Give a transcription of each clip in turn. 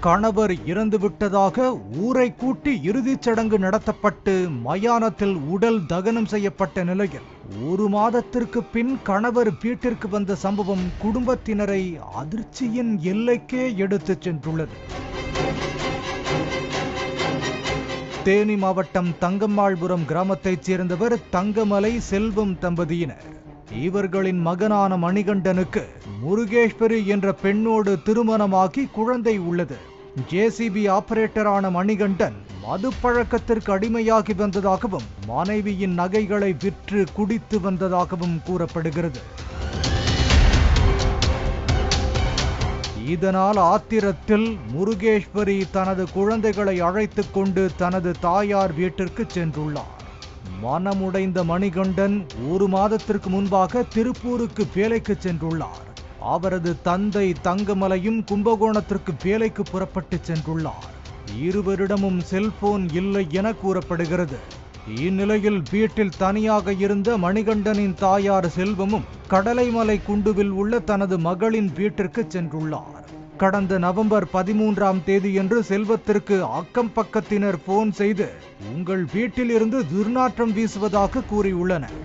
கணவர் இறந்துவிட்டதாக ஊரை கூட்டி இறுதிச் சடங்கு நடத்தப்பட்டு மயானத்தில் உடல் தகனம் செய்யப்பட்ட நிலையில் 1 மாதத்திற்கு பின் கணவர் வீட்டிற்கு வந்த சம்பவம் குடும்பத்தினரை அதிர்ச்சியின் எல்லைக்கே எடுத்துச் சென்றுள்ளது. தேனி மாவட்டம் தங்கம்மாள்புரம் கிராமத்தைச் சேர்ந்தவர் தங்கமலை செல்வம் தம்பதியினர். இவர்களின் மகனான மணிகண்டனுக்கு முருகேஸ்வரி என்ற பெண்ணோடு திருமணமாகி குழந்தை உள்ளது. ஜேசிபி ஆபரேட்டரான மணிகண்டன் மது பழக்கத்திற்கு அடிமையாகி வந்ததாகவும் மனைவியின் நகைகளை விற்று குடித்து வந்ததாகவும் கூறப்படுகிறது. இதனால் ஆத்திரத்தில் முருகேஸ்வரி தனது குழந்தைகளை அழைத்துக் கொண்டு தனது தாயார் வீட்டிற்கு சென்றுள்ளார். மனமுடைந்த மணிகண்டன் 1 மாதத்திற்கு முன்பாக திருப்பூருக்கு வேலைக்கு சென்றுள்ளார். அவரது தந்தை தங்கமலையும் கும்பகோணத்திற்கு வேலைக்கு புறப்பட்டு சென்றுள்ளார். இருவரிடமும் செல்போன் இல்லை என கூறப்படுகிறது. இந்நிலையில் வீட்டில் தனியாக இருந்த மணிகண்டனின் தாயார் செல்வமும் கடலைமலை குண்டுவில் உள்ள தனது மகளின் வீட்டிற்கு சென்றுள்ளார். கடந்த நவம்பர் 13ஆம் தேதியன்று செல்வத்திற்கு அக்கம் பக்கத்தினர் போன் செய்து உங்கள் வீட்டில் இருந்து துர்நாற்றம் வீசுவதாக கூறியுள்ளனர்.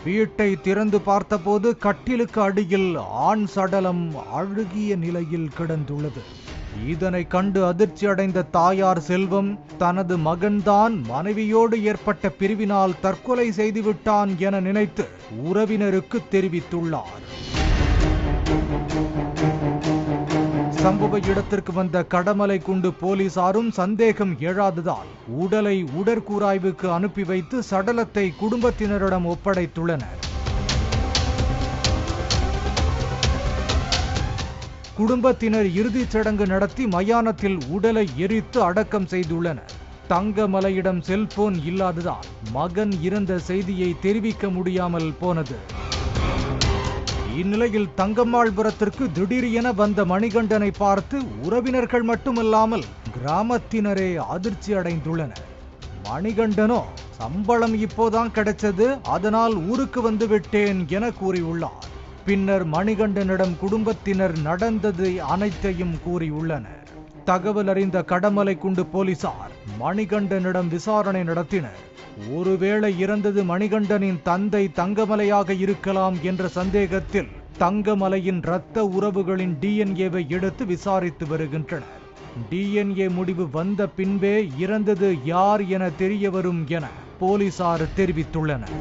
வீட்டை திறந்து பார்த்தபோது கட்டிலுக்கு அடியில் ஆண் சடலம் அழுகிய நிலையில் கிடந்துள்ளது. இதனை கண்டு அதிர்ச்சி அடைந்த தாயார் செல்வம் தனது மகன்தான் மனைவியோடு ஏற்பட்ட பிரிவினால் தற்கொலை செய்துவிட்டான் என நினைத்து உறவினருக்கு தெரிவித்துள்ளார். சம்பவ இடத்திற்கு வந்த கடமலை குண்டு போலீசாரும் சந்தேகம் எழாததால் உடலை உடற்கூராய்வுக்கு அனுப்பி வைத்து சடலத்தை குடும்பத்தினரிடம் ஒப்படைத்துள்ளனர். குடும்பத்தினர் இறுதிச் சடங்கு நடத்தி மயானத்தில் உடலை எரித்து அடக்கம் செய்துள்ளனர். தங்கமலையிடம் செல்போன் இல்லாததால் மகன் இறந்த செய்தியை தெரிவிக்க முடியாமல் போனது. இந்நிலையில் தங்கம்மாள்புரத்திற்கு திடீரென வந்த மணிகண்டனை பார்த்து உறவினர்கள் மட்டுமல்லாமல் கிராமத்தினரே அதிர்ச்சி அடைந்துள்ளனர். மணிகண்டனோ சம்பளம் இப்போதான் கிடைச்சது, அதனால் ஊருக்கு வந்து விட்டேன் என கூறியுள்ளார். பின்னர் மணிகண்டனிடம் குடும்பத்தினர் நடந்தது அனைத்தையும் கூறியுள்ளனர். தகவல் அறிந்த கடமலை குண்டு போலீசார் மணிகண்டனிடம் விசாரணை நடத்தினர். ஒருவேளை இறந்தது மணிகண்டனின் தந்தை தங்கமலையாக இருக்கலாம் என்ற சந்தேகத்தில் தங்கமலையின் இரத்த உறவுகளின் டிஎன்ஏவை எடுத்து விசாரித்து வருகின்றனர். டிஎன்ஏ முடிவு வந்த பின்பே இறந்தது யார் என தெரிய வரும் என போலீசார் தெரிவித்துள்ளனர்.